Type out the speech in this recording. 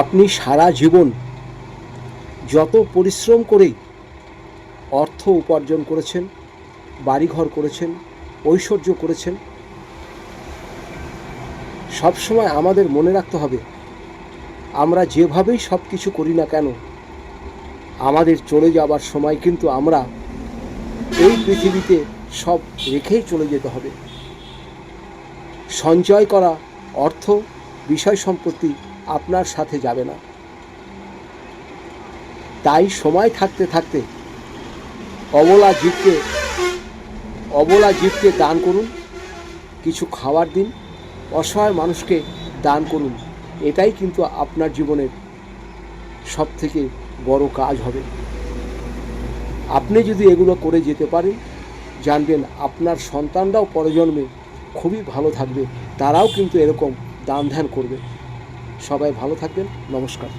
আপনি সারা জীবন যত পরিশ্রম করেই অর্থ উপার্জন করেছেন, বাড়িঘর করেছেন, ঐশ্বর্য করেছেন, সবসময় আমাদের মনে রাখতে হবে আমরা যেভাবেই সব কিছু করি না কেন, আমাদের চলে যাবার সময় কিন্তু আমরা এই পৃথিবীতে সব রেখেই চলে যেতে হবে। সঞ্চয় করা অর্থ, বিষয় সম্পত্তি আপনার সাথে যাবে না। তাই সময় থাকতে থাকতে অবলা জীবকে দান করুন, কিছু খাবার দিন, অসহায় মানুষকে দান করুন। এটাই কিন্তু আপনার জীবনের সবথেকে বড় কাজ হবে। আপনি যদি এগুলো করে যেতে পারেন, জানবেন আপনার সন্তানরাও পরজন্মে খুবই ভালো থাকবে, তারাও কিন্তু এরকম দান ধ্যান করবে। সবাই ভালো থাকবেন। নমস্কার।